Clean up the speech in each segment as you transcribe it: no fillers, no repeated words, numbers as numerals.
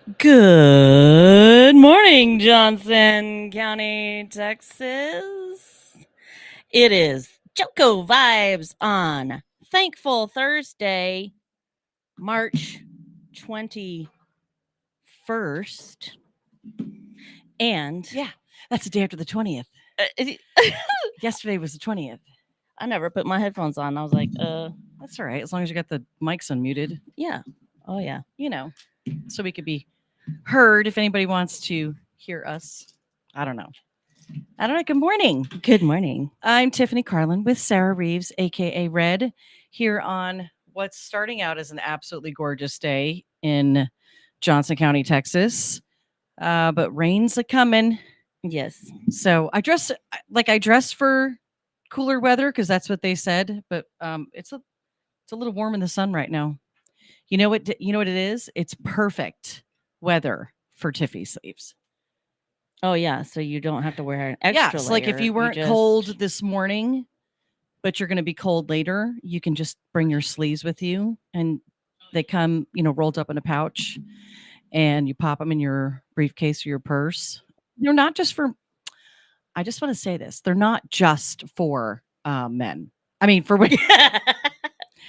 Good morning, Johnson County, Texas. It is JOCO Vibes on Thankful Thursday, March 21st. And Yeah, that's the day after the 20th. I Yesterday was the 20th. never put my headphones on. I was like, That's all right, as long as you got the mics unmuted, yeah. Oh, yeah. so we could be heard if anybody wants to hear us. I don't know. Good morning. Good morning. I'm Tiffany Carlen with Sarah Reeves, aka Red, here on what's starting out as an absolutely gorgeous day in Johnson County, Texas. But rain's a coming. Yes. So I dress for cooler weather because that's what they said. But it's a little warm in the sun right now. You know what? You know what it is? It's perfect weather for Tiffy sleeves. Oh, yeah. So you don't have to wear an Yeah, extra it's like if layer. you weren't cold this morning, but you're going to be cold later, you can just bring your sleeves with you, and they come, rolled up in a pouch, and you pop them in your briefcase or your purse. They're not just for. I just want to say this: they're not just for men. I mean, for women.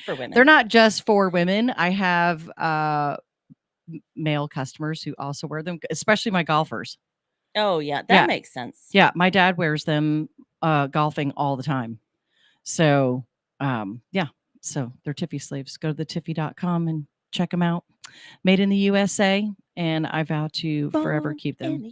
For women. They're not just for women. I have male customers who also wear them, especially my golfers. Oh, yeah. That Yeah. makes sense. Yeah, my dad wears them golfing all the time. So, yeah. So they're Tiffy sleeves. Go to the tiffy.com and check them out. Made in the USA, and I vow to forever keep them.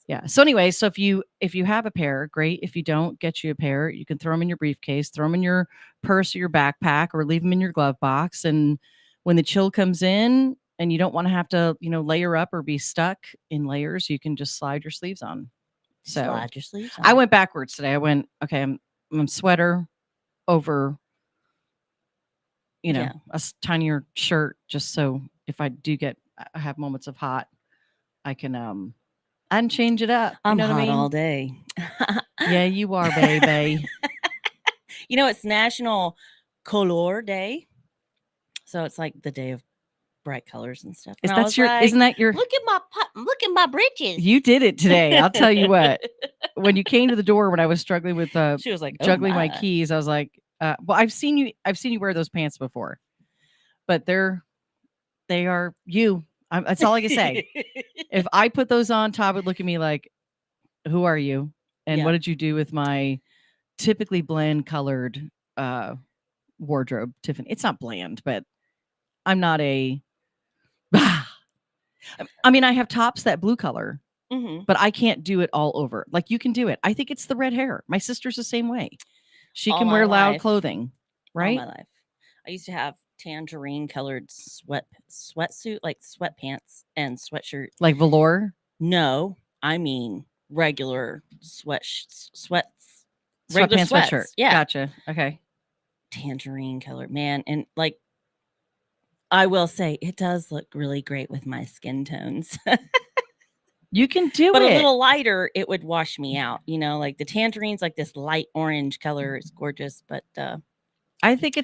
Yeah. So anyway, so if you have a pair, great. If you don't, get you a pair. You can throw them in your briefcase, throw them in your purse or your backpack, or leave them in your glove box. And when the chill comes in, and you don't want to have to, layer up or be stuck in layers, you can just slide your sleeves on. So Slide your sleeves on. I went backwards today. I went, okay, I'm sweater over, Yeah. a tinier shirt, just so if I do I have moments of hot, I can and change it up. I'm you know what I hot mean? all day. Yeah, you are, baby. It's National Color Day. So it's like the day of bright colors and stuff. And I was like, isn't that your look at my bridges. You did it today. I'll tell you what. When you came to the door when I was struggling with She was like, juggling my keys, I was like, well, I've seen you wear those pants before. But they are you. That's all I can say. If I put those on, Todd would look at me like, who are you? And Yeah. what did you do with my typically bland colored wardrobe, Tiffany? It's not bland, but I'm not a I mean, I have tops that blue color, but I can't do it all over. Like you can do it. I think it's the red hair. My sister's the same way. She All can my wear loud life. clothing, All right? my life. I used to have tangerine colored sweatsuit, like sweatpants and sweatshirt. Like velour, No, I mean regular regular sweatpants, sweats. sweatshirt. Yeah. Gotcha. Okay. Tangerine color, man. And like, I will say it does look really great with my skin tones. You can do But it. a little lighter, it would wash me out. Like the tangerine's like this light orange color. It's gorgeous, but I think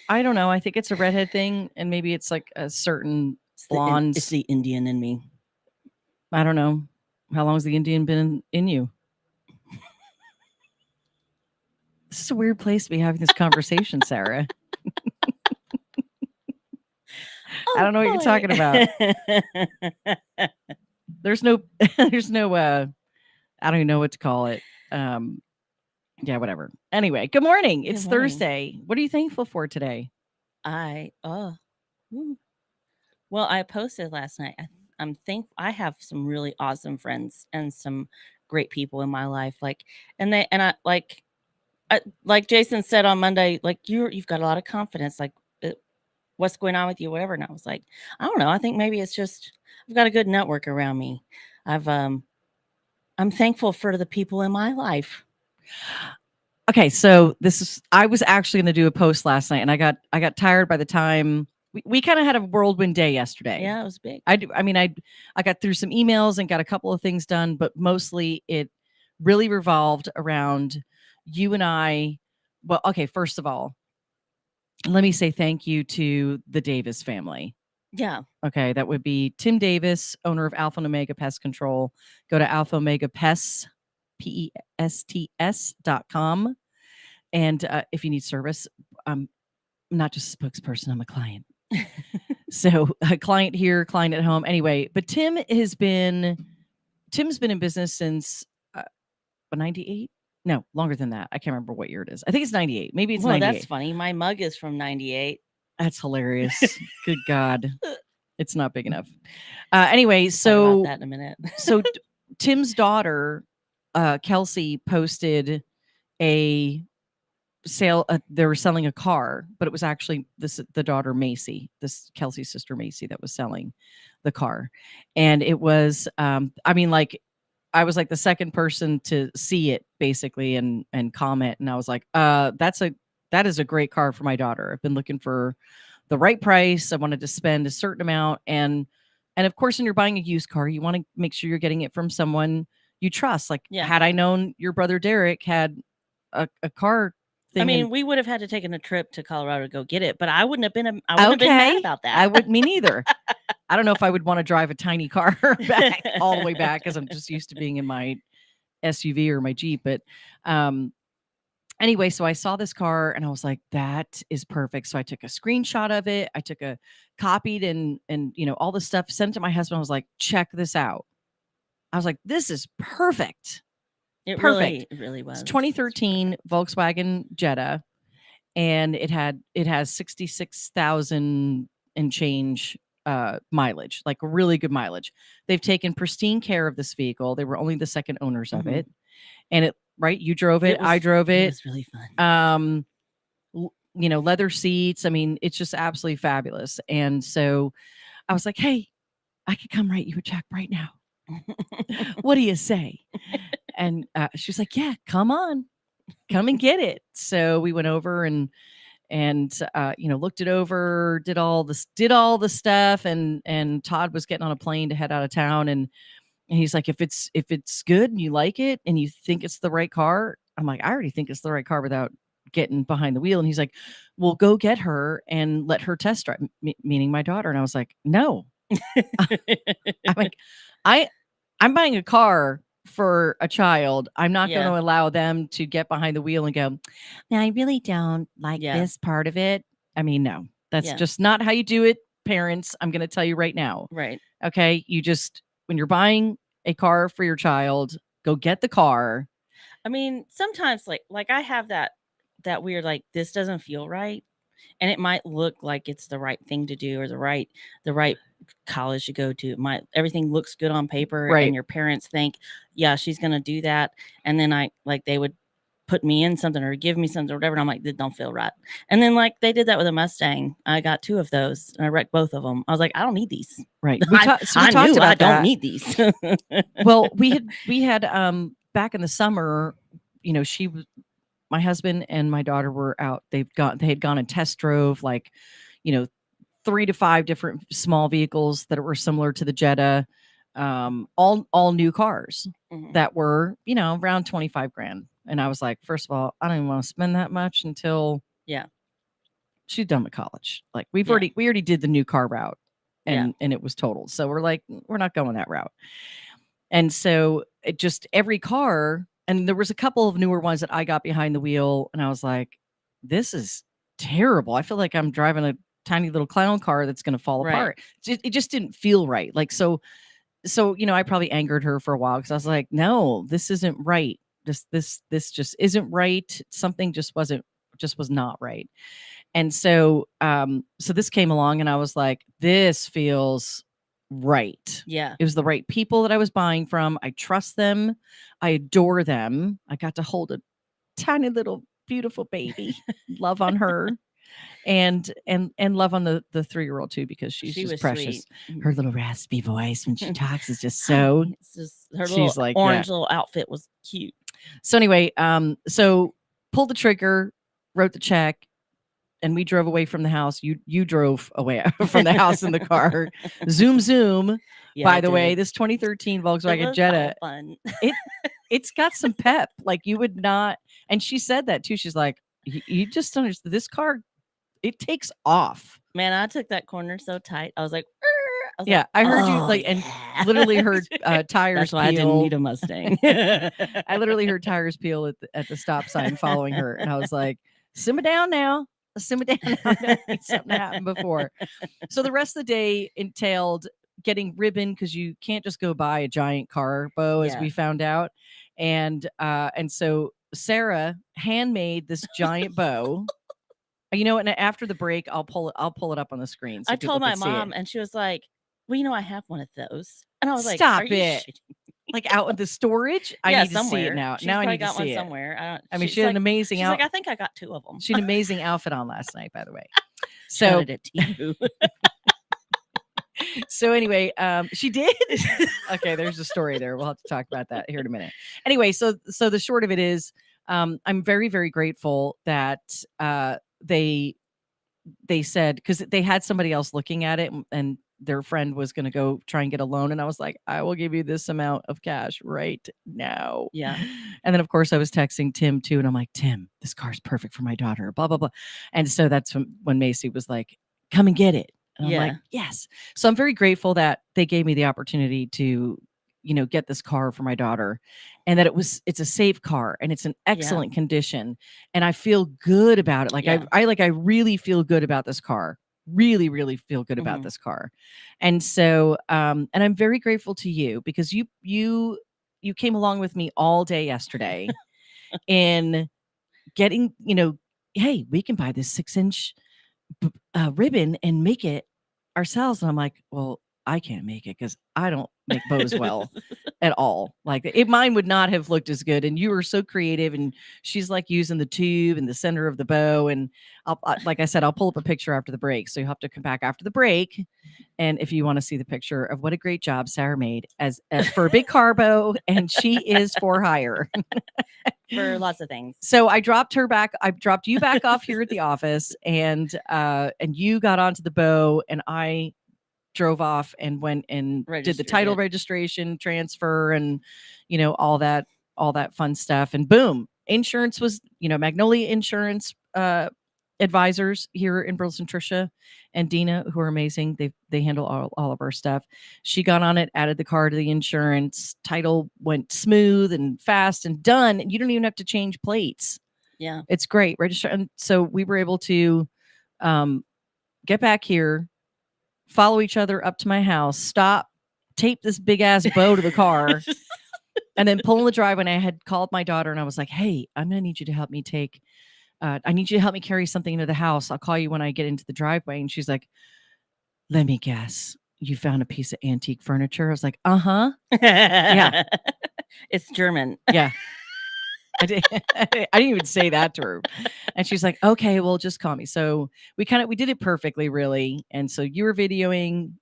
I don't know. I think it's a redhead thing, and maybe it's like a certain blondes. It's the Indian in me. I don't know. How long has the Indian been in you? This is a weird place to be having this conversation, Sarah. I don't know what you're talking about. There's no I don't even know what to call it. Yeah, whatever. Anyway, good morning. It's Thursday. What are you thankful for today? Well, I posted last night. I'm thankful. I have some really awesome friends and some great people in my life. Like Jason said on Monday, like you've got a lot of confidence. Like what's going on with you, whatever. And I was like, I don't know. I think maybe it's just I've got a good network around me. I'm thankful for the people in my life. Okay, so I was actually going to do a post last night, and I got tired by the time we kind of had a whirlwind day yesterday. Yeah, it was big. I got through some emails and got a couple of things done, but mostly it really revolved around you and I. Well, okay, first of all, let me say thank you to the Davis family. Yeah. Okay, that would be Tim Davis, owner of Alpha and Omega Pest Control. Go to Alpha Omega Pests, PESTS.com. And if you need service, I'm not just a spokesperson, I'm a client. So a client here, client at home. Anyway, but Tim's been in business since 98. No, longer than that. I can't remember what year it is. I think it's 98. Maybe it's Well, 98. that's funny. My mug is from 98. That's hilarious. Good God. It's not big enough. Anyway, Talk about so that in a minute. Tim's daughter, Kelsey, posted a sale. They were selling a car, but it was actually the daughter Macy, this Kelsey's sister Macy, that was selling the car. And it was, I mean, like, I was like the second person to see it basically and comment. And I was like, that is a great car for my daughter. I've been looking for the right price. I wanted to spend a certain amount. And of course, when you're buying a used car, you want to make sure you're getting it from someone you trust. Like, Yeah. had I known your brother Derek had a car thing. I mean, we would have had to taken a trip to Colorado to go get it, but I wouldn't have been mad about that. I wouldn't, me neither. I don't know if I would want to drive a tiny car back all the way back, because I'm just used to being in my SUV or my Jeep. But anyway, so I saw this car and I was like, that is perfect. So I took a screenshot of it. I took copied and all the stuff, sent it to my husband. I was like, check this out. I was like, this is perfect. It really was. It's 2013 Volkswagen Jetta, and it has 66,000 and change mileage, like really good mileage. They've taken pristine care of this vehicle. They were only the second owners of it. And you drove it, I drove it. It was really fun. Leather seats. I mean, it's just absolutely fabulous. And so I was like, hey, I could come write you a check right now. What do you say? And she was like, yeah, come on, come and get it. So we went over and looked it over, did all the stuff. And Todd was getting on a plane to head out of town. And he's like, if it's good and you like it and you think it's the right car, I'm like, I already think it's the right car without getting behind the wheel. And he's like, well, go get her and let her test drive, meaning my daughter. And I was like, no. I'm like, I'm buying a car for a child. I'm not going to allow them to get behind the wheel and go, now, I really don't like this part of it. I mean, no, that's just not how you do it, parents. I'm going to tell you right now. Right. Okay. You just, when you're buying a car for your child, go get the car. I mean, sometimes like I have that weird, like, this doesn't feel right. And it might look like it's the right thing to do or the right college to go to. Everything looks good on paper, right. And your parents think, yeah, she's going to do that. And then they would put me in something or give me something or whatever. And I'm like, that don't feel right. And then they did that with a Mustang. I got 2 of those and I wrecked both of them. I was like, I don't need these. Right. I don't need these. Well, we had back in the summer, my husband and my daughter were out. They had gone and test drove 3 to 5 different small vehicles that were similar to the Jetta, all new cars that were, around 25 grand. And I was like, first of all, I don't even want to spend that much until she's done with college. Like we already did the new car route and it was totaled. So we're like, we're not going that route. And so it just every car. And there was a couple of newer ones that I got behind the wheel and I was like, this is terrible. I feel like I'm driving a tiny little clown car that's going to fall apart. It just didn't feel right. Like, so, I probably angered her for a while because I was like, no, this isn't right. This just isn't right. Something just was not right. And so, so this came along and I was like, this feels right. Yeah. It was the right people that I was buying from. I trust them. I adore them. I got to hold a tiny little beautiful baby, love on her. And love on the 3-year-old too, because she was precious. Sweet. Her little raspy voice when she talks is just so. It's just her little orange little outfit was cute. So anyway, so pulled the trigger, wrote the check, and we drove away from the house. You drove away from the house in the car. Zoom. Yeah, by the way, this 2013 Volkswagen Jetta, fun. It's got some pep. Like you would not. And she said that too. She's like, you just understand this car. It takes off. Man, I took that corner so tight. I was like, "Arr!" I was Yeah, like, I heard you "Oh, like, and yeah." literally heard tires That's why I didn't need peel. a Mustang. I literally heard tires peel at the stop sign following her, and I was like, "Simmer down now, simmer down now. I need something to happen before." So the rest of the day entailed getting ribbon because you can't just go buy a giant car bow, as Yeah. we found out, and so Sarah handmade this giant bow. And after the break, I'll pull it up on the screen so I people told can my see it. mom, and she was like, "Well, I have one of those." And I was like, "Are Stop you it. shitting?" Like out in the storage? I Yeah, need to see it somewhere. now. She's Now I probably need to got one see it. somewhere. I don't. I mean, She's she had like, an amazing she's like, out. "I think I got 2 of them." She had an amazing outfit on last night, by the way. So Shouted at Timu. so anyway, she did. Okay, there's a story there. We'll have to talk about that here in a minute. Anyway, so the short of it is, I'm very, very grateful that they said, because they had somebody else looking at it, and their friend was going to go try and get a loan, and I was like, I will give you this amount of cash right now. Yeah. And then of course I was texting Tim too, and I'm like, Tim, this car's perfect for my daughter, blah blah blah. And so that's when Macy was like, come and get it. And I'm like, Yeah. yes. So I'm very grateful that they gave me the opportunity to get this car for my daughter, and that it's a safe car, and it's in Yeah. excellent condition, and I feel good about it. Like Yeah. I really feel good about this car. Really, really feel good about Mhm. this car. And so and I'm very grateful to you, because you came along with me all day yesterday in getting, hey, we can buy this 6-inch ribbon and make it ourselves. And I'm like, well, I can't make it because I don't make bows well at all. Like mine would not have looked as good. And you were so creative, and she's like using the tube in the center of the bow. And like I said, I'll pull up a picture after the break. So you have to come back after the break. And if you want to see the picture of what a great job Sarah made as for a big car bow, and she is for hire. For lots of things. So I dropped you back off here at the office, and you got onto the bow, and I drove off and went and did the Registered title it. registration transfer, and all that fun stuff. And boom, insurance was, Magnolia Insurance advisors here in Burleson, Trisha and Dina, who are amazing. They handle all of our stuff. She got on it, added the car to the insurance. Title went smooth and fast and done. You don't even have to change plates. Yeah. It's great. Register. And so we were able to get back here, follow each other up to my house, stop, tape this big ass bow to the car, and then pull in the driveway. And I had called my daughter, and I was like, hey, I'm going to need you to help me I need you to help me carry something into the house. I'll call you when I get into the driveway. And she's like, let me guess, you found a piece of antique furniture? I was like, uh-huh. Yeah. It's German. Yeah. I didn't even say that to her. And she's like, okay, well, just call me. So we did it perfectly, really. And so you were videoing,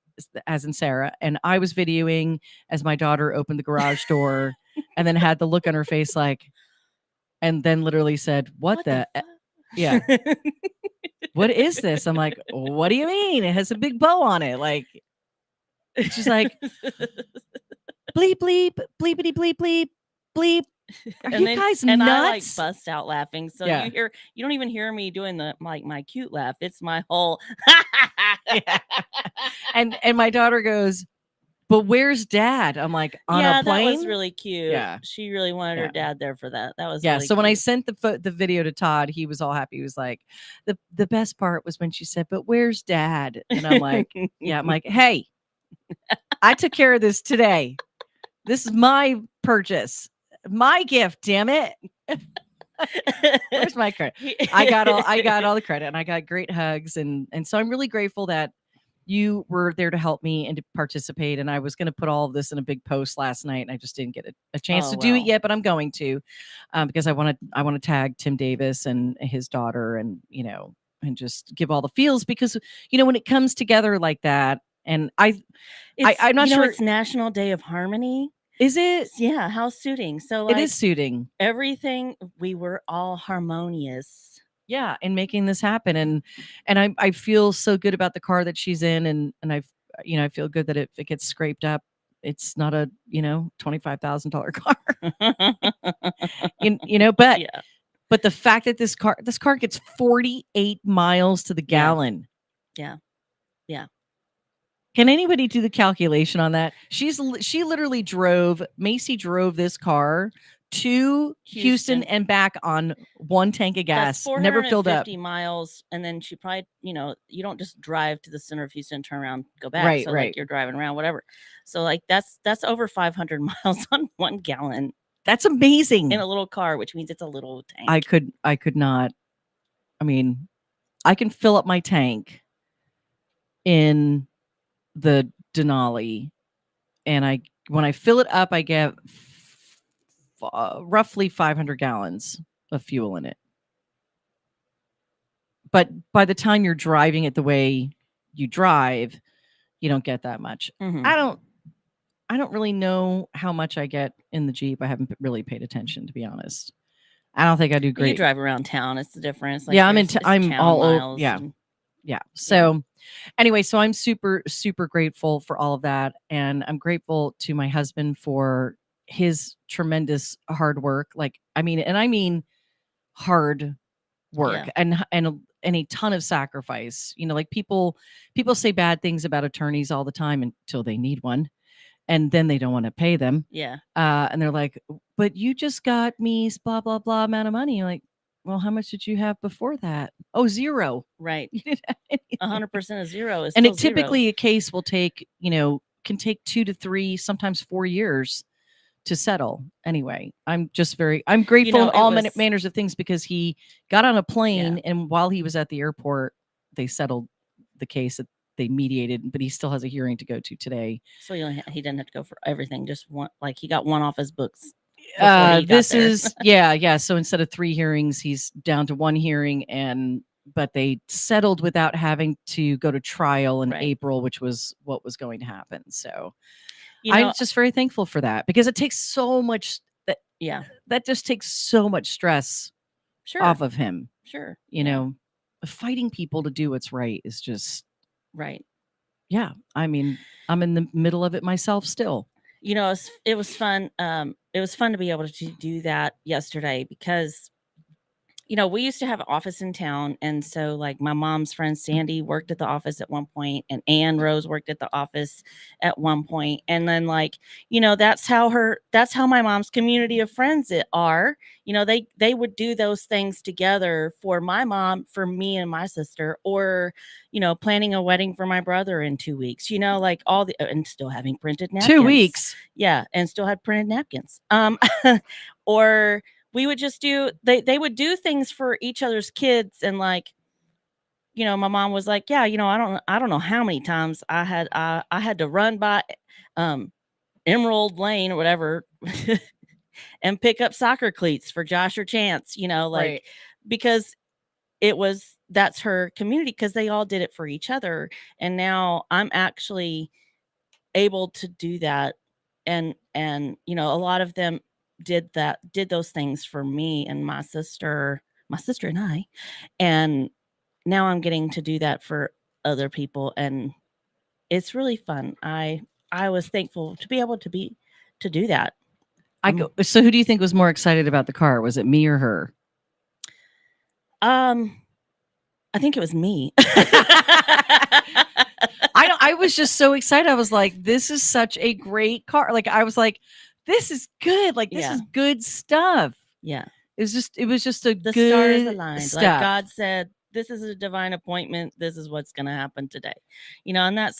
as in Sarah, and I was videoing as my daughter opened the garage door and then had the look on her face like, and then literally said, what the yeah. What is this? I'm like, what do you mean? It has a big bow on it. Like, she's like, bleep, bleep, bleepity, bleep, bleep, bleep. Are you guys nuts? And I like bust out laughing. So Yeah. you don't even hear me doing my cute laugh. It's my whole Yeah. And my daughter goes, but where's dad? I'm like, on a plane? That was really cute. Yeah. She really wanted her dad there for that. That was yeah. really So when I cute. sent the video to Todd, he was all happy. He was like, the best part was when she said, but where's dad? And I'm like, yeah. I'm like, hey, I took care of this today. This is my purchase, my gift. Damn it. Where's my credit? I got all the credit, and I got great hugs, and so I'm really grateful that you were there to help me and to participate. And I was going to put all of this in a big post last night, and I just didn't get a chance to do it yet, but I'm going to, because I want to tag Tim Davis and his daughter, and and just give all the feels, because when it comes together like that, and I'm not sure, it's National Day of Harmony. Is it? Yeah, how suiting. So it is suiting. Everything, we were all harmonious. Yeah, in making this happen, and I feel so good about the car that she's in, and I feel good that if it gets scraped up, it's not a $25,000 car. But yeah. But the fact that this car gets 48 miles to the gallon. Yeah. Yeah. Can anybody do the calculation on that? She literally Macy drove this car to Houston Houston. and back on one tank of That's gas, never filled up. 450 miles. And then she probably, you don't just drive to the center of Houston, turn around, go back. Right, So right. like you're driving around, whatever. So like that's over 500 miles on 1 gallon That's amazing. in a little car, which means it's a little tank. I could not. I mean, I can fill up my tank in the Denali, and when I fill it up, I get roughly 500 gallons of fuel in it. But by the time you're driving it the way you drive, you don't get that much. Mhm. I don't really know how much I get in the Jeep. I haven't really paid attention, to be honest. I don't think I do But you great. drive around town. It's the difference. Like Yeah, it's I'm town all over. miles. Yeah, And yeah. So anyway, so I'm super, super grateful for all of that. And I'm grateful to my husband for his tremendous hard work. Like, I mean hard work yeah, and a ton of sacrifice. You know, like people say bad things about attorneys all the time until they need one. And then they don't want to pay them. yeah. And they're like, but you just got me blah, blah, blah amount of money. You're like, well, how much did you have before that? Oh, zero. Right. You didn't have anything. 100% of zero is And still it zero. typically a case will take, can take 2 to 3, sometimes 4 years to settle. Anyway, I'm grateful in all manners of things because he got on a plane and while he was at the airport, they settled the case that they mediated, but he still has a hearing to go to today. So he didn't have to go for everything. Just one, like he got one off his books. This is yeah. So instead of 3 hearings, he's down to 1 hearing, but they settled without having to go to trial in April, which was what was going to happen. So I'm just very thankful for that because it takes so much that just takes so much stress off of him. Sure. You know, fighting people to do what's right is just right. Yeah. I mean, I'm in the middle of it myself still. It was fun. It was fun to be able to do that yesterday because we used to have an office in town. And so like my mom's friend Sandy worked at the office at one point, and Ann Rose worked at the office at one point. And then like, that's how my mom's community of friends are. They would do those things together for my mom, for me and my sister, or, planning a wedding for my brother in 2 weeks, like all the, and still having printed napkins. 2 weeks. Yeah. And still had printed napkins. Or we would just they would do things for each other's kids. And like, my mom was like, yeah, I don't know how many times I had to run by Emerald Lane or whatever and pick up soccer cleats for Josh or Chance, because that's her community, because they all did it for each other. And now I'm actually able to do that. And a lot of them did those things for me and my sister and I. And now I'm getting to do that for other people, and it's really fun. I was thankful to be able to do that. So who do you think was more excited about the car? Was it me or her? I think it was me. I was just so excited. I was like, this is such a great car. Like, I was like, this is good. Like, this is good stuff. Yeah. It was just the good stars aligned. stuff. Like God said, this is a divine appointment. This is what's going to happen today. And I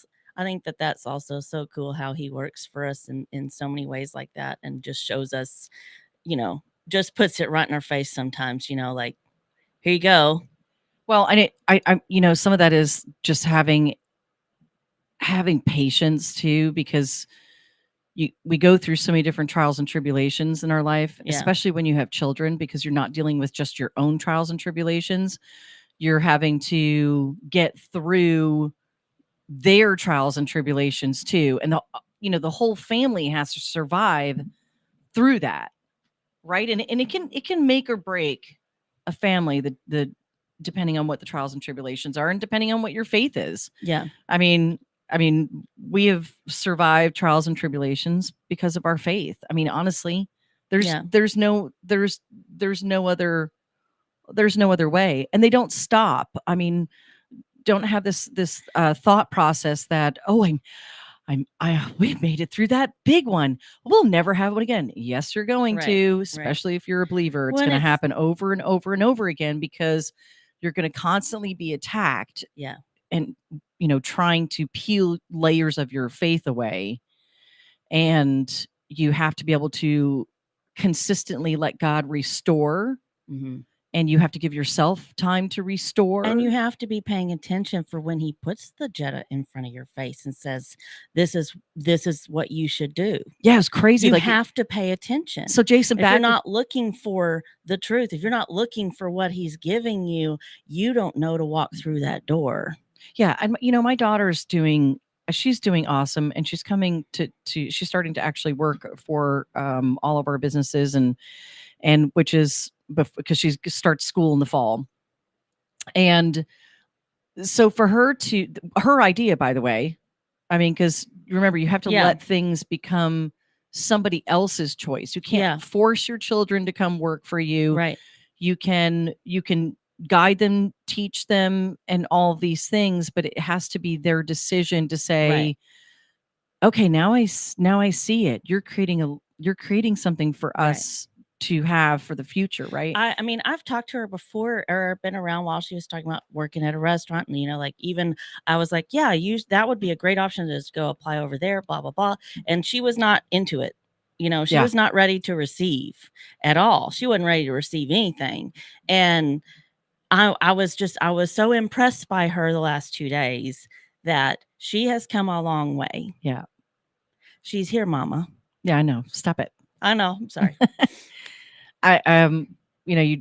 think that's also so cool how he works for us in so many ways like that, and just shows us, just puts it right in our face sometimes, like, here you go. Well, I some of that is just having patience too, because we go through so many different trials and tribulations in our life, especially when you have children, because you're not dealing with just your own trials and tribulations. You're having to get through their trials and tribulations too. And the whole family has to survive through that. Right. And it can make or break a family, the depending on what the trials and tribulations are, and depending on what your faith is. Yeah. I mean, we have survived trials and tribulations because of our faith. I mean, honestly, there's no other way, and they don't stop. I mean, don't have this thought process that, oh, we made it through that big one. We'll never have one again. Yes, you're going Right, to, right. especially if you're a believer. It's When going to it's happen over and over and over again, because you're going to constantly be attacked yeah. and, trying to peel layers of your faith away. And you have to be able to consistently let God restore, Mhm. and you have to give yourself time to restore. And you have to be paying attention for when he puts the Jetta in front of your face and says, this is what you should do. Yeah, it's crazy. You Like, have to pay attention. so Jason, If you're back not looking for the truth, if you're not looking for what he's giving you, you don't know to walk through that door. yeah, and my daughter's she's doing awesome, and she's coming she's starting to actually work for all of our businesses, and which is because she starts school in the fall. And so for her idea, by the way, I mean, because remember, you have to Yeah. let things become somebody else's choice. You can't Yeah. force your children to come work for you. Right. You can guide them, teach them, and all of these things, but it has to be their decision to say, Right. okay, now I see it. You're creating something for Right. us to have for the future, right? I mean, I've talked to her before, or been around while she was talking about working at a restaurant, and like, even I was like, yeah, that would be a great option to just go apply over there, blah blah blah. And she was not into it. She Yeah. was not ready to receive at all. She wasn't ready to receive anything. And I was so impressed by her the last 2 days that she has come a long way. Yeah. She's here, mama. Yeah, I know. Stop it. I know. I'm sorry. You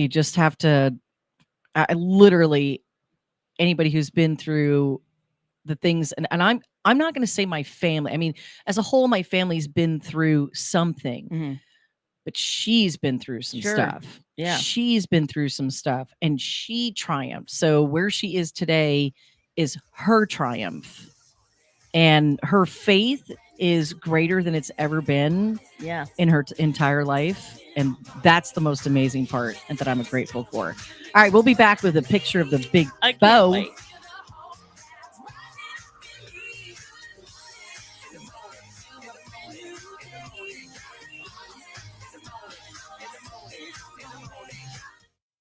just have to, I literally, anybody who's been through the things, and I'm not going to say my family. I mean, as a whole, my family's been through something, Mhm. but she's been through some Sure. stuff. Yeah. She's been through some stuff, and she triumphed. So where she is today is her triumph. And her faith is greater than it's ever been Yeah. in her entire life. And that's the most amazing part, and that I'm grateful for. All right, we'll be back with a picture of the big I can't bow. wait.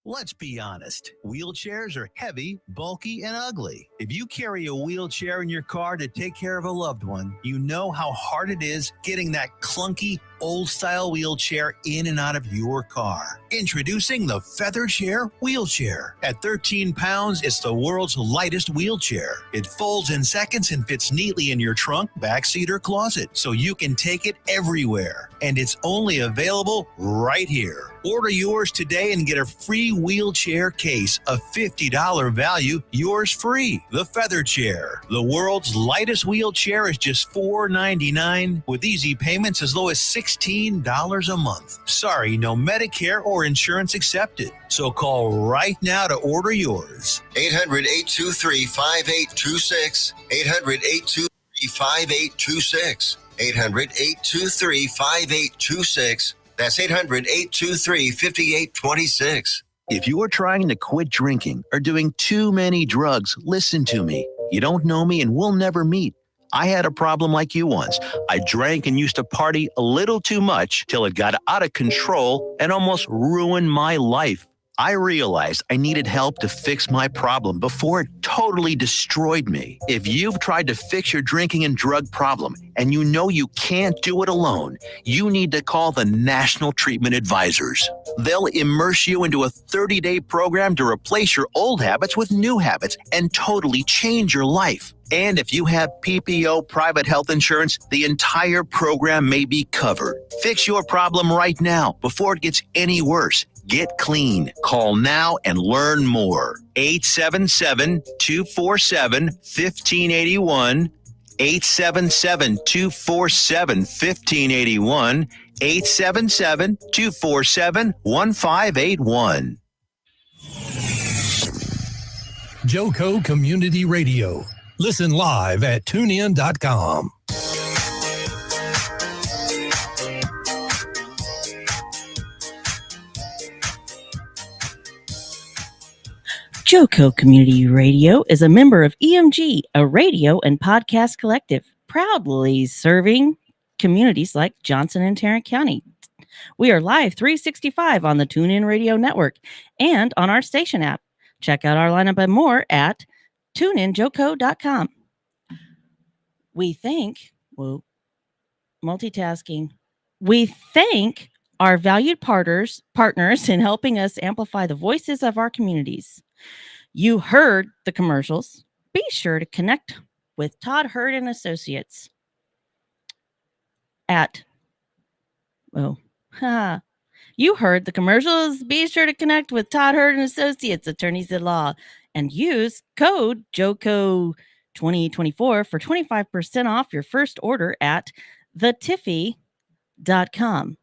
Let's be honest, wheelchairs are heavy, bulky, and ugly. If you carry a wheelchair in your car to take care of a loved one, you know how hard it is getting that clunky, old-style wheelchair in and out of your car. Introducing the Feather Chair Wheelchair. At 13 pounds, it's the world's lightest wheelchair. It folds in seconds and fits neatly in your trunk, backseat, or closet, so you can take it everywhere. And it's only available right here. Order yours today and get a free wheelchair case, a $50 value, yours free. The Feather Chair. The world's lightest wheelchair is just $4.99 with easy payments as low as $16 a month. Sorry, no Medicare or insurance accepted. So call right now to order yours. 800-823-5826. 800-823-5826. 800-823-5826. That's 800-823-5826. If you are trying to quit drinking or doing too many drugs, listen to me. You don't know me and we'll never meet. I had a problem like you once. I drank and used to party a little too much till it got out of control and almost ruined my life. I realized I needed help to fix my problem before it totally destroyed me. If you've tried to fix your drinking and drug problem and you know you can't do it alone, you need to call the National Treatment Advisors. They'll immerse you into a 30-day program to replace your old habits with new habits and totally change your life. And if you have PPO private health insurance, the entire program may be covered. Fix your problem right now before it gets any worse. Get clean. Call now and learn more. 877-247-1581. 877-247-1581. 877-247-1581. JOCO Community Radio. Listen live at tunein.com. JOCO Community Radio is a member of EMG, a radio and podcast collective, proudly serving communities like Johnson and Tarrant County. We are live 365 on the TuneIn Radio Network and on our station app. Check out our lineup and more at tuneinjoco.com. We thank, multitasking. We thank our valued partners in helping us amplify the voices of our communities. You heard the commercials. Be sure to connect with Todd Hurd and Associates at you heard the commercials. Be sure to connect with Todd Hurd and Associates, attorneys at law, and use code JOCO 2024 for 25% off your first order at thetiffy.com.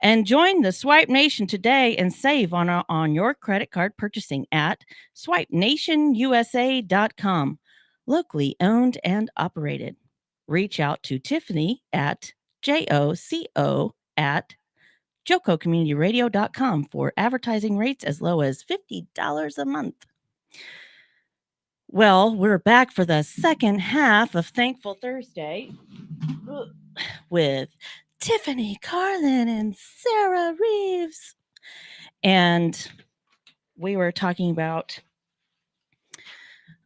And join the Swipe Nation today and save on your credit card purchasing at swipenationusa.com. Locally owned and operated. Reach out to Tiffany at JOCO at JOCOcommunityradio.com for advertising rates as low as $50 a month. Well, we're back for the second half of Thankful Thursday with Tiffany, Carlen, and Sarah Reeves. And we were talking about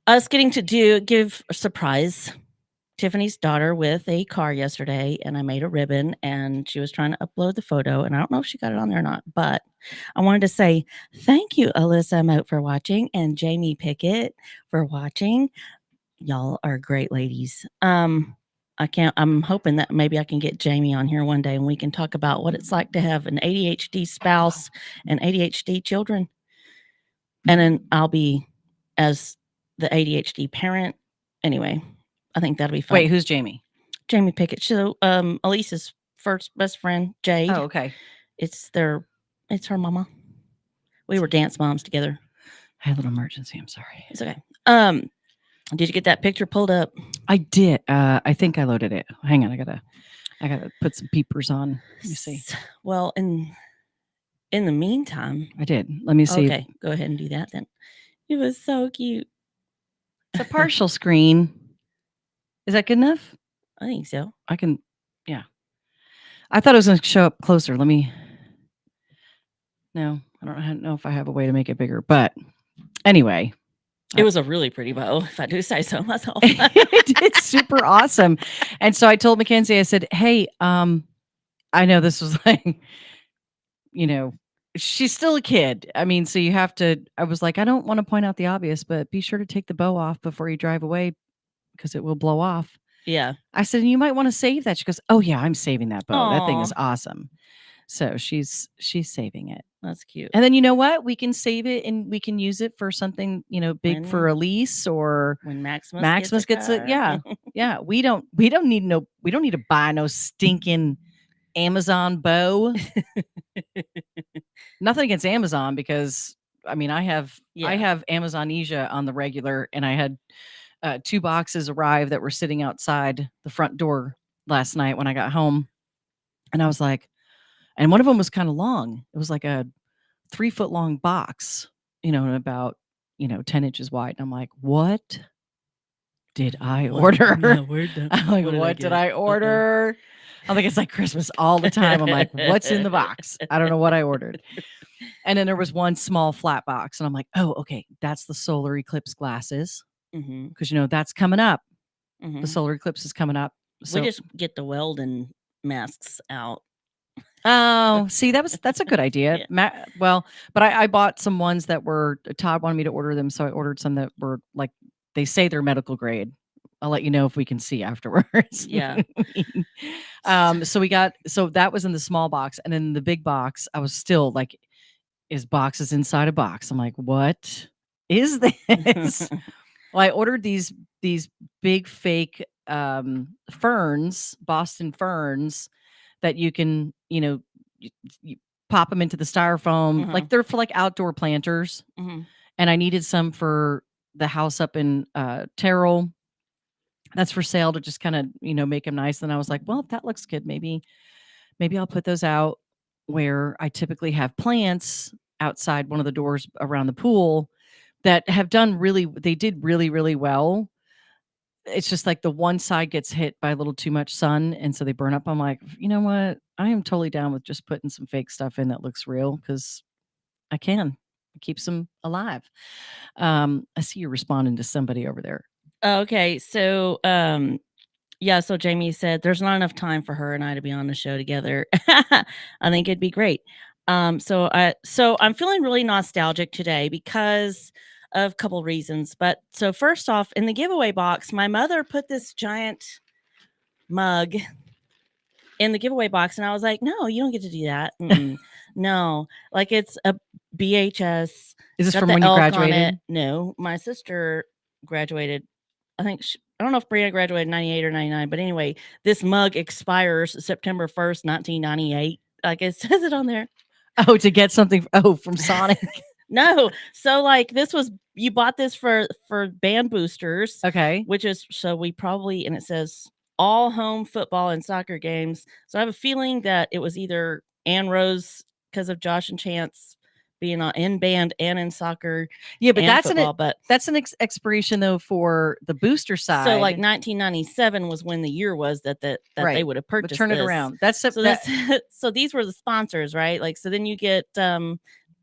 us getting to give a surprise Tiffany's daughter with a car yesterday, and I made a ribbon, and she was trying to upload the photo, and I don't know if she got it on there or not, but I wanted to say thank you, Alyssa Moat, for watching, and Jamie Pickett for watching. Y'all are great ladies. I'm hoping that maybe I can get Jamie on here one day and we can talk about what it's like to have an ADHD spouse and ADHD children. And then I'll be as the ADHD parent. Anyway, I think that'll be fun. Wait, who's Jamie? Jamie Pickett. So Elisa's first best friend, Jade. Oh, okay. It's her mama. We were dance moms together. I had a little emergency. I'm sorry. It's okay. Did you get that picture pulled up? I did. I think I loaded it. Hang on. I gotta put some peepers on. Let me see. Well, in the meantime, I did. Let me see. Okay, go ahead and do that then. It was so cute. It's a partial screen. Is that good enough? I think so. I can. Yeah. I thought it was going to show up closer. Let me. No, I don't know if I have a way to make it bigger. But anyway. It was a really pretty bow, if I do say so myself. It's super awesome. And so I told Mackenzie, I said, hey, I know this was like, she's still a kid. I mean, so you have to, I was like, I don't want to point out the obvious, but be sure to take the bow off before you drive away because it will blow off. Yeah. I said, you might want to save that. She goes, oh yeah, I'm saving that bow. That thing is awesome. So she's saving it. That's cute. And then you know what? We can save it and we can use it for something, big for a lease or when Maximus gets it. Yeah. Yeah. We don't need to buy no stinking Amazon bow. Nothing against Amazon because I mean I have Amazonesia on the regular and I had 2 boxes arrive that were sitting outside the front door last night when I got home. And I was like, and one of them was kind of long. It was like a 3-foot long box, and about, 10 inches wide. And I'm like, what did I order? I'm like, what did I order? I'm like, it's like Christmas all the time. I'm like, what's in the box? I don't know what I ordered. And then there was one small flat box. And I'm like, oh, okay. That's the solar eclipse glasses. Because, that's coming up. The solar eclipse is coming up. So we just get the Weldon masks out. Oh, see, that's a good idea. Yeah. But I bought some ones that were, Todd wanted me to order them. So I ordered some that were like, they say they're medical grade. I'll let you know if we can see afterwards. Yeah. So that was in the small box. And then the big box, I was still like, is boxes inside a box. I'm like, what is this? Well, I ordered these big fake ferns, Boston ferns, that you can, you pop them into the styrofoam. Like they're for like outdoor planters. And I needed some for the house up in Terrell. That's for sale to just kind of, make them nice. And I was like, well, if that looks good, maybe I'll put those out where I typically have plants outside one of the doors around the pool. that have done they did really, really well. It's just like the one side gets hit by a little too much sun, and so they burn up. I'm like, you know what? I am totally down with just putting some fake stuff in that looks real because I can. It keeps them alive. I see you responding to somebody over there. Okay, so yeah, so Jamie said there's not enough time for her and I to be on the show together. I think it'd be great. So I'm feeling really nostalgic today because of a couple reasons. But so first off, in the giveaway box, my mother put this giant mug in the giveaway box, and I was like, "No, you don't get to do that. No, like it's a BHS. Is this Got from the when you elk on it. graduated? No, my sister graduated. I think I don't know if Brianna graduated in 98 or 99, but anyway, this mug expires September 1st, 1998. Like it says it on there. Oh, to get something. Oh, from Sonic. No, so like this was you bought this for band boosters, Okay. which is so we probably and it says all home football and soccer games. So I have a feeling that it was either Ann Rose because of Josh and Chance being in band and in soccer. Yeah, but and that's football, but that's an expiration though for the booster side. so like 1997 was when the year was that they Right. would have But purchased. turn it this. around. That's So that, so these were the sponsors, right? Like so then you get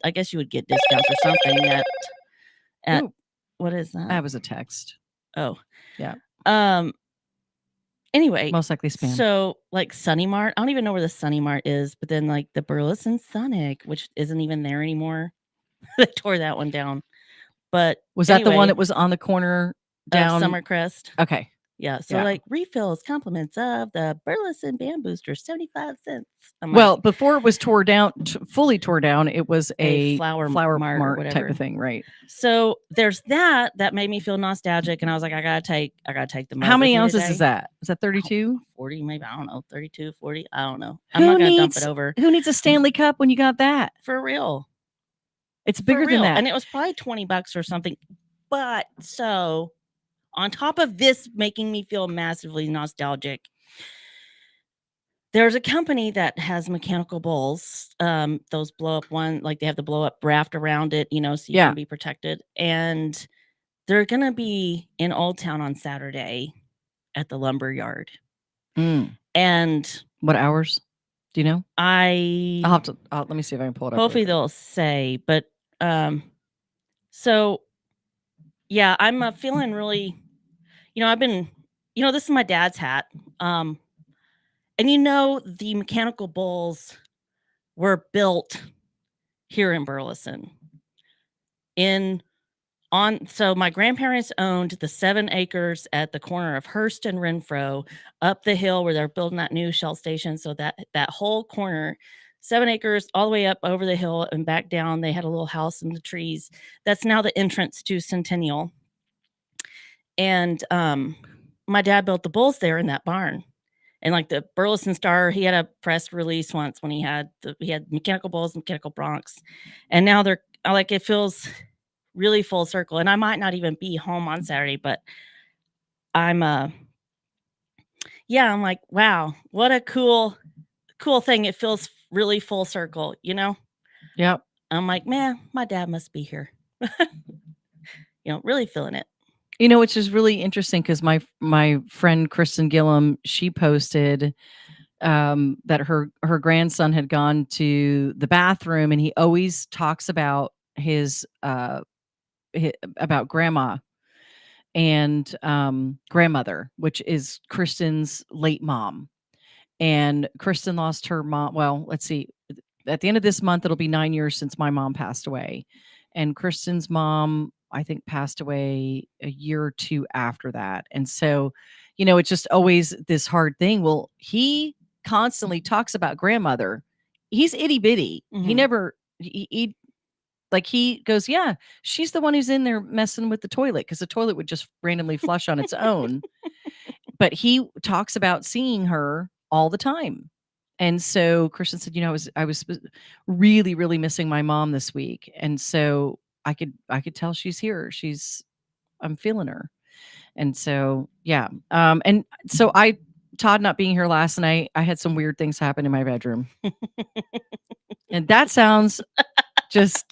I guess you would get discounts or something at Ooh, what is that? that was a text. Oh. Yeah. Anyway, Most likely spam. so like Sunny Mart, I don't even know where the Sunny Mart is, but then like the Burleson Sonic, which isn't even there anymore. They tore that one down. But Was that the one anyway, that was on the corner of down? Summercrest? Okay. Yeah. So Yeah. like refills, compliments of the Burleson Band Booster, 75 cents. I'm like, Well, before it was tore down, fully tore down, it was A a flower flower mart or mart type whatever. of thing, right? so there's that made me feel nostalgic, and I was like, I gotta take the mug How with many me ounces today. is that? Is that 32? 40, maybe, I don't know, 32, 40, I don't know. I'm not gonna dump it over. Who needs a Stanley Cup when you got that? For real. It's For bigger than real. that. And it was probably $20 or something. But so on top of this making me feel massively nostalgic, there's a company that has mechanical bowls. Those blow up one, like they have the blow up raft around it, so you Yeah. can be protected. And they're gonna be in Old Town on Saturday at the lumber yard. And What hours? Do you know? I'll have to let me see if I can pull it up. hopefully they'll say, but so yeah, I'm feeling really, I've been, this is my dad's hat. And the mechanical bowls were built here in Burleson. So my grandparents owned the 7 acres at the corner of Hearst and Renfro up the hill where they're building that new Shell station. So that whole corner, 7 acres all the way up over the hill and back down, they had a little house in the trees. That's now the entrance to Centennial. And my dad built the bulls there in that barn. And like the Burleson Star, he had a press release once when he had mechanical bulls, mechanical broncs. And now they're like, it feels really full circle. And I might not even be home on Saturday, but I'm like, wow, what a cool thing. It feels really full circle, Yep. I'm like, man, my dad must be here. Really feeling it. Which is really interesting because my friend Kristen Gillum, she posted that her grandson had gone to the bathroom, and he always talks about his about grandma and grandmother, which is Kristen's late mom. And Kristen lost her mom. Well, let's see. At the end of this month, it'll be 9 years since my mom passed away. And Kristen's mom, I think, passed away a year or two after that. And so, it's just always this hard thing. Well, he constantly talks about grandmother. He's itty bitty. He Mhm. never, he goes, yeah, she's the one who's in there messing with the toilet because the toilet would just randomly flush on its own. But he talks about seeing her all the time. And so Christian said, I was really, really missing my mom this week. And so I could tell she's here. I'm feeling her. And so, yeah. And so Todd not being here last night, I had some weird things happen in my bedroom. And that sounds just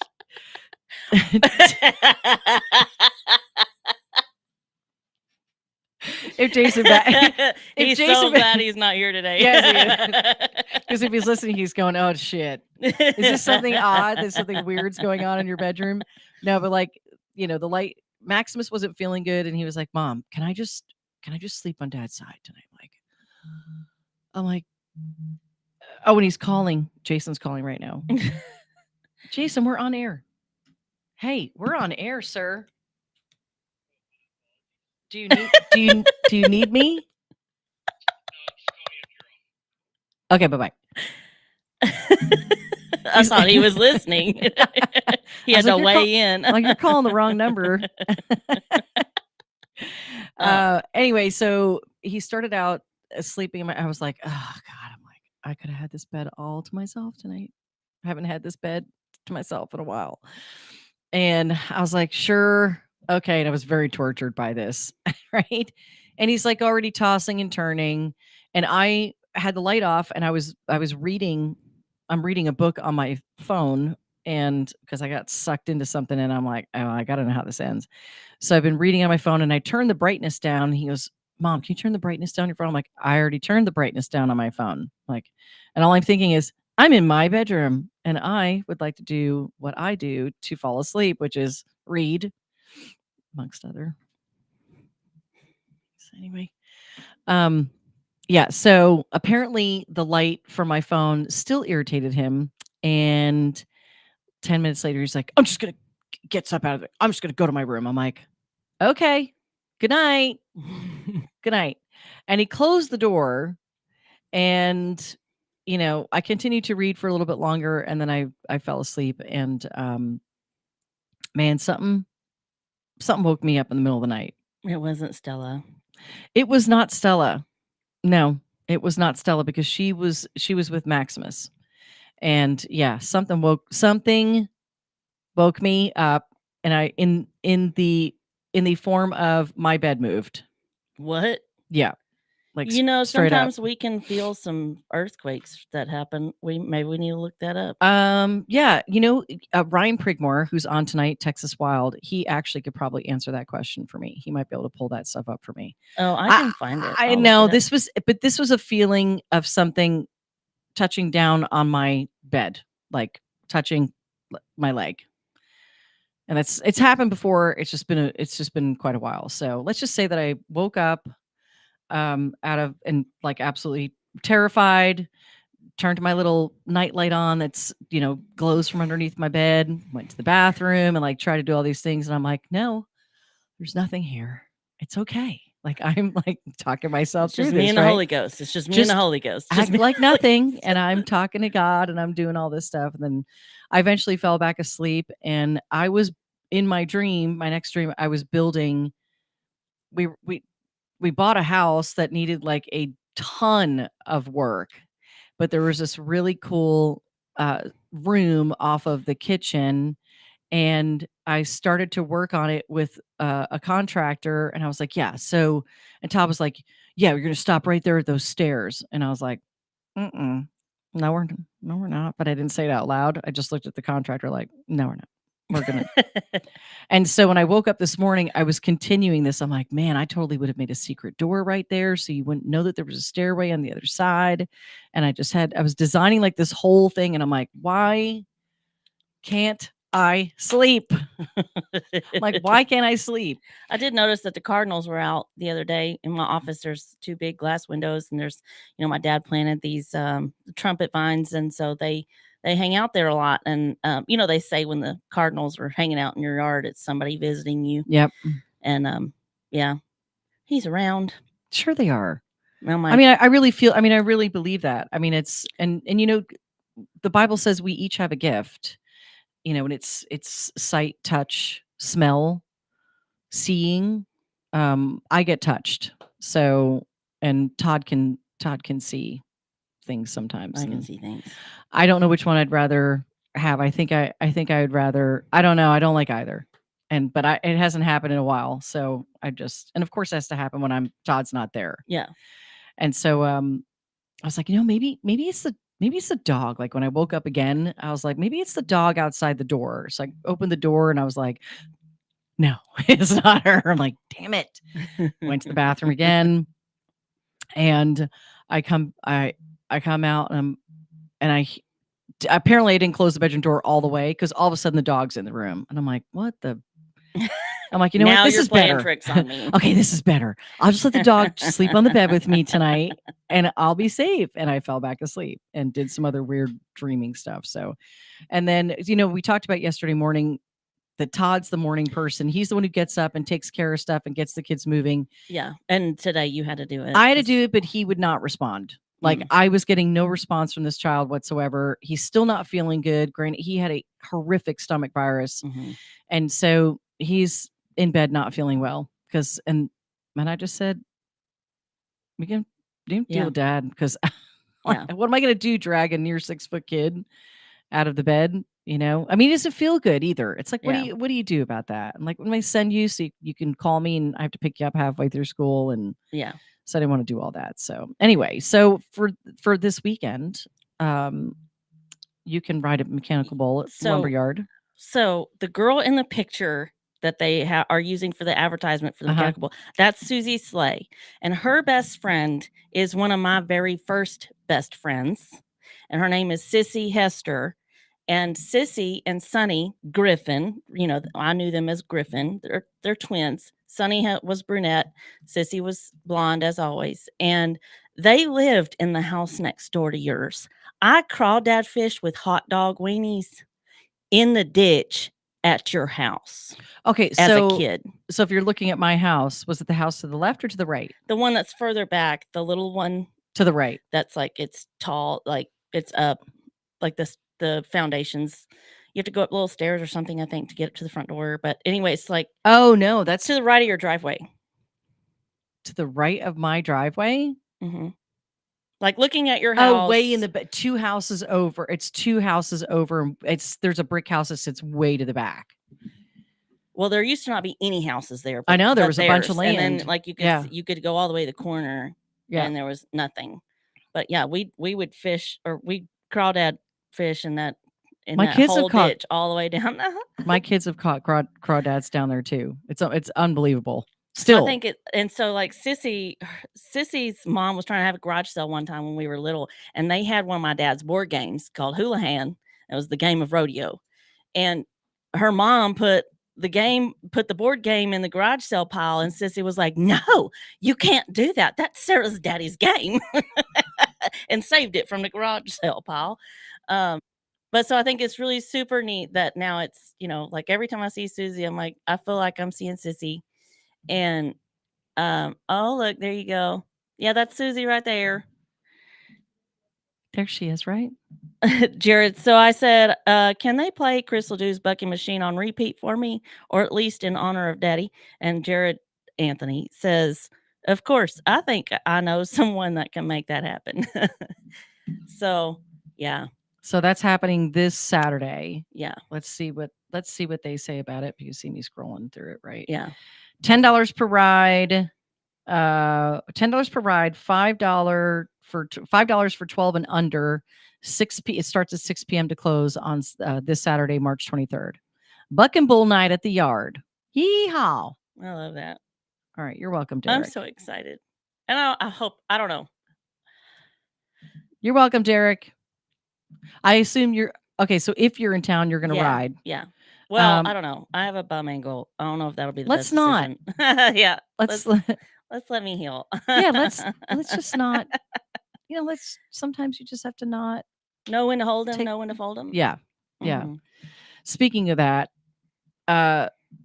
If Jason if He's Jason so glad he's not here today. Yes, because if he's listening, he's going, "Oh shit, is this something odd? There's something weird's going on in your bedroom?" No, but like, the light. Maximus wasn't feeling good, and he was like, "Mom, can I just sleep on Dad's side tonight?" I'm like, oh, and he's calling. Jason's calling right now. Jason, we're on air. Hey, we're on air, sir. Do you need me? Okay, bye-bye. I thought he was listening. He had to weigh in. Like, you're calling the wrong number. Anyway, so he started out sleeping. I was like, oh God, I'm like, I could have had this bed all to myself tonight. I haven't had this bed to myself in a while. And I was like, sure. Okay. And I was very tortured by this. Right. And he's like already tossing and turning. And I had the light off and I was reading. I'm reading a book on my phone, and because I got sucked into something, and I'm like, oh, I got to know how this ends. So I've been reading on my phone, and I turned the brightness down. And he goes, Mom, can you turn the brightness down on your phone? I'm like, I already turned the brightness down on my phone. Like, and all I'm thinking is, I'm in my bedroom, and I would like to do what I do to fall asleep, which is read, amongst other. So anyway, yeah. So apparently the light from my phone still irritated him, and 10 minutes later, he's like, I'm just gonna get stuff out of it. I'm just gonna go to my room. I'm like, okay, good night. Good night. And he closed the door, and I continued to read for a little bit longer, and then I fell asleep, and man, something woke me up in the middle of the night. It wasn't Stella. It was not Stella. No, it was not Stella, because she was with Maximus. And yeah, something woke me up, and I in the form of my bed moved. What? Yeah. Like, sometimes we can feel some earthquakes that happen. Maybe we need to look that up. Yeah, Ryan Prigmore, who's on tonight, Texas Wild, he actually could probably answer that question for me. He might be able to pull that stuff up for me. Oh, I can find it. I know this was a feeling of something touching down on my bed, like touching my leg. And it's happened before. It's just been quite a while. So let's just say that I woke up out of, and like absolutely terrified, turned my little night light on that's glows from underneath my bed, went to the bathroom, and like tried to do all these things, and I'm like, no, there's nothing here, it's okay. Like, I'm like talking myself through just this, me and the right? Holy Ghost. It's just me and the Holy Ghost. Act like nothing, and I'm talking to God, and I'm doing all this stuff, and then I eventually fell back asleep, and I was in my dream, my next dream, I was building. We bought a house that needed like a ton of work, but there was this really cool room off of the kitchen, and I started to work on it with a contractor, and I was like, yeah. So, and Todd was like, yeah, you're going to stop right there at those stairs. And I was like, no, we're not. But I didn't say it out loud. I just looked at the contractor like, no, we're not. We're going to. And so when I woke up this morning, I was continuing this. I'm like, man, I totally would have made a secret door right there, so you wouldn't know that there was a stairway on the other side. And I was designing like this whole thing. And I'm like, why can't I sleep? Like, why can't I sleep? I did notice that the cardinals were out the other day in my office. There's 2 big glass windows, and there's, my dad planted these trumpet vines, and so they hang out there a lot. And they say when the cardinals are hanging out in your yard, it's somebody visiting you. Yep. And yeah, he's around. Sure they are. Well, I really believe that. I mean, it's and the Bible says we each have a gift. And it's sight, touch, smell, seeing. I get touched. So, and Todd can see things sometimes. I can see things. I don't know which one I'd rather have. I think I would rather, I don't know. I don't like either. But it hasn't happened in a while. So and of course it has to happen when Todd's not there. Yeah. And so, I was like, maybe it's maybe it's the dog. Like when I woke up again, I was like, maybe it's the dog outside the door. So I opened the door and I was like, no, it's not her. I'm like, damn it. Went to the bathroom again. And I come out and apparently I didn't close the bedroom door all the way because all of a sudden the dog's in the room. And I'm like, what the? I'm like, you know Now what? This you're is playing better. tricks on me. Okay, this is better. I'll just let the dog sleep on the bed with me tonight and I'll be safe. And I fell back asleep and did some other weird dreaming stuff. So, and then, we talked about yesterday morning that Todd's the morning person. He's the one who gets up and takes care of stuff and gets the kids moving. Yeah. And today you had to do it. I had to do it, but he would not respond. Like Mm. I was getting no response from this child whatsoever. He's still not feeling good. Granted, he had a horrific stomach virus. Mhm. And so he's in bed not feeling well and I just said, we can deal Yeah. with dad because Yeah. what am I going to do? Drag a near 6-foot kid out of the bed? I mean, it doesn't feel good either. It's like, what do you do about that? I'm like, when I send you so you can call me and I have to pick you up halfway through school. And Yeah. so I didn't want to do all that. So anyway, for this weekend, you can ride a mechanical bull at Lumberyard. So the girl in the picture that they are using for the advertisement for the Uh-huh. mechanical bull, that's Susie Slay. And her best friend is one of my very first best friends. And her name is Sissy Hester. And Sissy and Sonny Griffin, I knew them as Griffin. They're twins. Sonny was brunette. Sissy was blonde as always. And they lived in the house next door to yours. I crawdad fished with hot dog weenies in the ditch at your house. Okay, as a kid. So if you're looking at my house, was it the house to the left or to the right? The one that's further back, the little one to the right. That's like it's tall, like it's up, like the foundations. You have to go up little stairs or something, I think, to get up to the front door. But anyway, it's like oh no, that's to the right of your driveway. To the right of my driveway. Mm-hmm. Like looking at your house. Oh, way in the 2 houses over. It's 2 houses over. There's a brick house that sits way to the back. Well, there used to not be any houses there. I know there was a bunch of land, and then like you could go all the way to the corner, and there was nothing. But yeah, we would fish, or we crawdad fish in that whole ditch all the way down. My kids have caught crawdads down there too. It's unbelievable. Still, so I think so like Sissy's mom was trying to have a garage sale one time when we were little, and they had one of my dad's board games called Houlihan. It was the game of rodeo, and her mom put the board game in the garage sale pile, and Sissy was like, "No, you can't do that. That's Sarah's daddy's game," and saved it from the garage sale pile. But so I think it's really super neat that now it's, like every time I see Susie, I'm like, I feel like I'm seeing Sissy. And oh look, there you go. Yeah, that's Susie right there. There she is, right? Jared, so I said, can they play Crystal Dew's Bucking Machine on repeat for me, or at least in honor of Daddy? And Jared Anthony says, of course, I think I know someone that can make that happen. So yeah. So that's happening this Saturday. Yeah. Let's see what they say about it. You see me scrolling through it, right? Yeah. $10 per ride. $10 per ride. $5 for 12 and under. It starts at 6 p.m. to close on this Saturday, March 23rd. Buck and Bull Night at the Yard. Yeehaw! I love that. All right, you're welcome, Derek. I'm so excited, and I don't know. You're welcome, Derek. I assume you're okay. So if you're in town, you're going to ride. Yeah. Well, I don't know. I have a bum ankle. I don't know if that'll be the let's best not. decision. Yeah. Let's let me heal. Yeah. Let's just not. Sometimes you just have to not know when to hold them, know when to fold them. Yeah. Yeah. Mm-hmm. Speaking of that,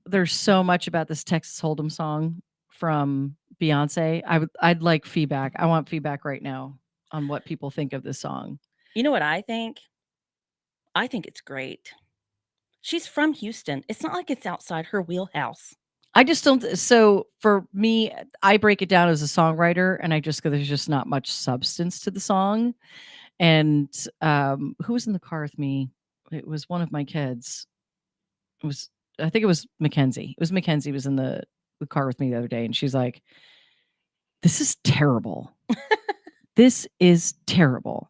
there's so much about this Texas Hold'em song from Beyonce. I'd like feedback. I want feedback right now on what people think of this song. You know what I think? I think it's great. She's from Houston. It's not like it's outside her wheelhouse. I just don't. So for me, I break it down as a songwriter, and I just go, there's just not much substance to the song. And who was in the car with me? It was one of my kids. I think it was Mackenzie. It was Mackenzie was in the car with me the other day, and she's like, "This is terrible. This is terrible."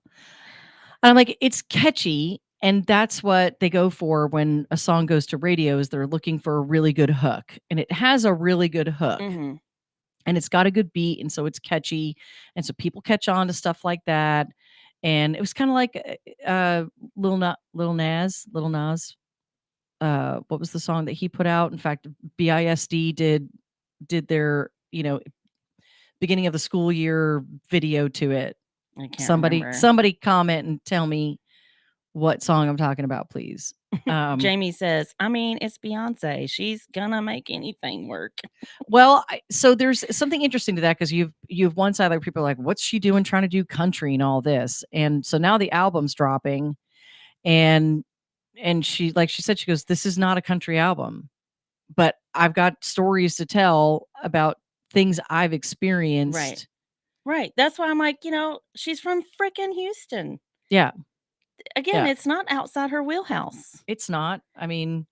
I'm like, it's catchy. And that's what they go for when a song goes to radio is they're looking for a really good hook. And it has a really good hook. Mhm. And it's got a good beat. And so it's catchy. And so people catch on to stuff like that. And it was kind of like Lil Nas. What was the song that he put out? In fact, BISD did their, beginning of the school year video to it. I can't Somebody remember. comment and tell me what song I'm talking about, please. Jamie says, I mean, it's Beyonce. She's gonna make anything work. Well, so there's something interesting to that because you've one side like people are like, what's she doing trying to do country and all this? And so now the album's dropping, and she, like she said, she goes, this is not a country album, but I've got stories to tell about things I've experienced. Right. That's why I'm like, she's from frickin' Houston. Yeah. Again, Yeah. it's not outside her wheelhouse. It's not. I mean,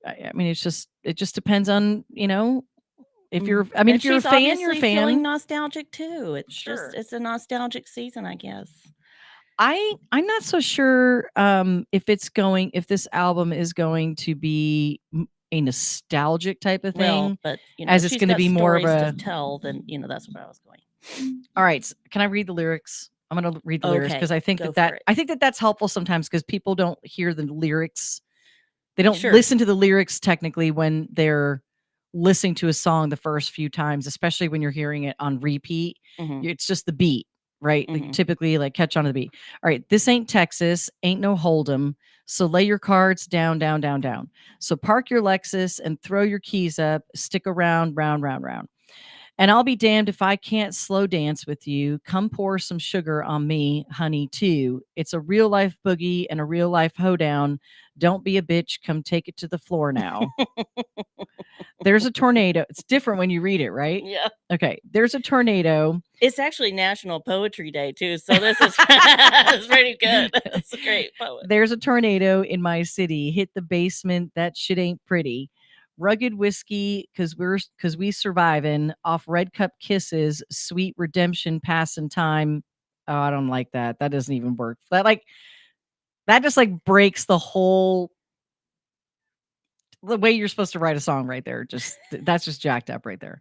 it just depends on, if you're, And if you're a she's fan, you're a obviously feeling fan. nostalgic too. It's Sure. it's a nostalgic season, I guess. I'm not so sure if this album is going to be a nostalgic type of thing. Well, but as it's she's going to got be more of stories a to tell. Then that's where I was going. All right, can I read the lyrics? I'm going to read the lyrics because I think go for it. I think that's helpful sometimes because people don't hear the lyrics. They don't Sure. listen to the lyrics technically when they're listening to a song the first few times, especially when you're hearing it on repeat. Mhm. It's just the beat, right? Like, Mhm. typically, like, catch on to the beat. All right, this ain't Texas, ain't no hold'em. So lay your cards down, down, down, down. So park your Lexus and throw your keys up. Stick around, round, round, round. And I'll be damned if I can't slow dance with you. Come pour some sugar on me, honey, too. It's a real life boogie and a real life hoedown. Don't be a bitch. Come take it to the floor now. There's a tornado. It's different when you read it, right? Yeah. Okay. There's a tornado. It's actually National Poetry Day too, so this is it's pretty good. It's a great poet. There's a tornado in my city. Hit the basement. That shit ain't pretty. Rugged whiskey, because we surviving off red cup kisses, sweet redemption, passing time. Oh, I don't like that. That doesn't even work. That just like breaks the way you're supposed to write a song right there. Just that's just jacked up right there.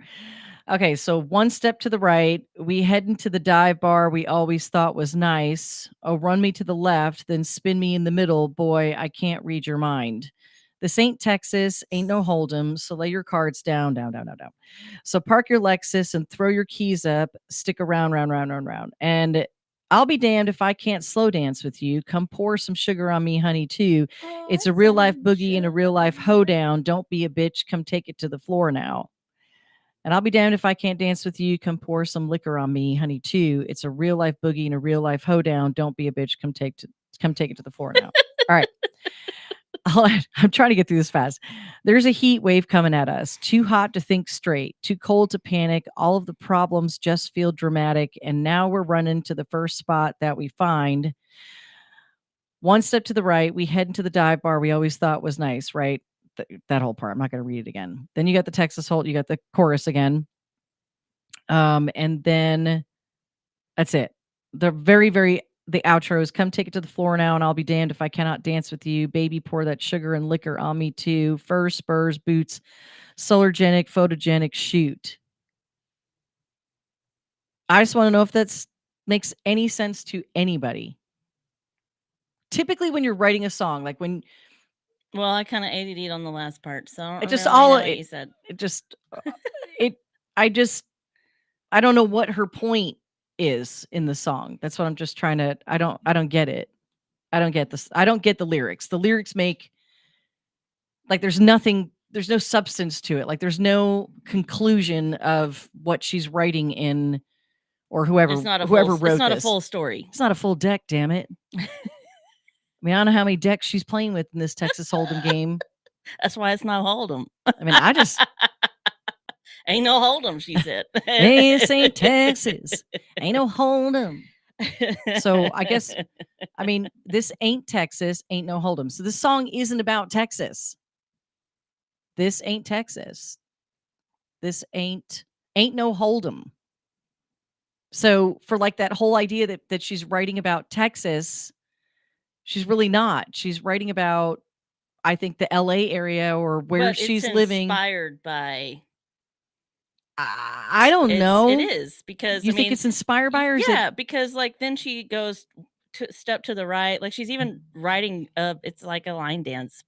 Okay, so one step to the right, we head into the dive bar we always thought was nice. Oh, run me to the left, then spin me in the middle. Boy, I can't read your mind. This ain't Texas, ain't no hold'em. So lay your cards down, down, down, down, down. So park your Lexus and throw your keys up. Stick around, round, round, round, round. And I'll be damned if I can't slow dance with you. Come pour some sugar on me, honey, too. It's a real life boogie and a real life hoedown. Don't be a bitch. Come take it to the floor now. And I'll be damned if I can't dance with you. Come pour some liquor on me, honey, too. It's a real life boogie and a real life hoedown. Don't be a bitch. Come take it to the floor now. All right. I'm trying to get through this fast. There's a heat wave coming at us. Too hot to think straight. Too cold to panic. All of the problems just feel dramatic. And now we're running to the first spot that we find. One step to the right. We head into the dive bar we always thought was nice, right? That whole part. I'm not going to read it again. Then you got the Texas Holt. You got the chorus again. And then that's it. The the outros. Come take it to the floor now, and I'll be damned if I cannot dance with you. Baby, pour that sugar and liquor on me too. Fur, spurs, boots, solargenic, photogenic, shoot. I just want to know if that makes any sense to anybody. Typically, when you're writing a song, like when Well, I kind of ADD'd on the last part, so I don't it just really all know what you said. it just I don't know what her point is in the song. That's what I'm just trying to. I don't get it. I don't get this. I don't get the lyrics. The lyrics make like there's no substance to it. Like there's no conclusion of what she's writing in, or whoever It's not a whoever full, wrote It's not this. a full story. It's not a full deck, damn it. I mean, I don't know how many decks she's playing with in this Texas Hold'em game. That's why it's not Hold'em. I mean, I just ain't no Hold'em, she said. This ain't Texas, ain't no Hold'em. So I guess, I mean, this ain't Texas, ain't no Hold'em. So this song isn't about Texas. This ain't Texas. This ain't no Hold'em. So for like that whole idea that she's writing about Texas, she's really not. She's writing about, I think, the LA area or where But she's it's living. inspired by. I don't know. It is because You I think mean, it's inspired by her? Or is yeah, it, because like then she goes to step to the right, like she's even writing it's like a line dance,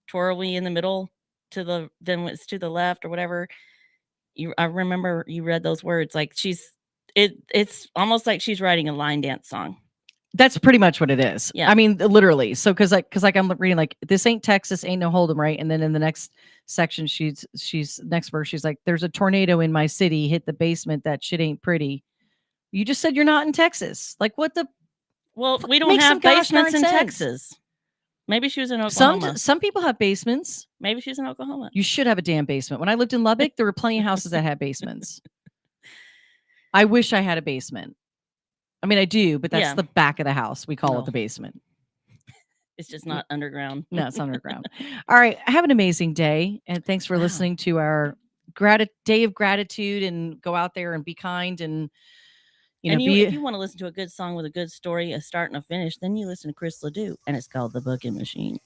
twirly in the middle to the then it's to the left or whatever. I remember you read those words like it's almost like she's writing a line dance song. that's pretty much what it is. Yeah. I mean, literally. So because I'm reading like, this ain't Texas, ain't no hold'em, right? And then in the next section, she's next verse, she's like, there's a tornado in my city, hit the basement, that shit ain't pretty. You just said you're not in Texas. Like, what the? Well, we don't Makes have some gosh darn basements in sense. Texas. Maybe she was in Oklahoma. Some people have basements. Maybe she's in Oklahoma. You should have a damn basement. When I lived in Lubbock, there were plenty of houses that had basements. I wish I had a basement. I mean, I do, but that's Yeah. the back of the house. We call No. it the basement. It's just not underground. No, it's underground. All right. Have an amazing day. And thanks for Wow. listening to our day of gratitude, and go out there and be kind and, If you want to listen to a good song with a good story, a start and a finish, then you listen to Chris Ledoux, and it's called The Booking Machine.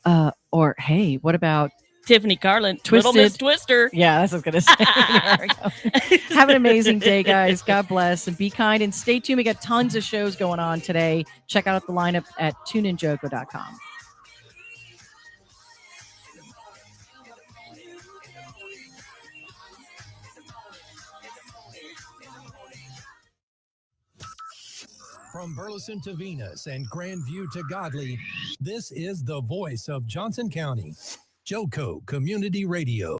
Or hey, what about Tiffany Carlen, Twisted. Little Miss Twister. Yeah, that's what I was going to say. There we go. Have an amazing day, guys. God bless, and be kind, and stay tuned. We got tons of shows going on today. Check out the lineup at tuneinjoco.com. From Burleson to Venus and Grandview to Godley, this is the voice of Johnson County, JOCO Community Radio.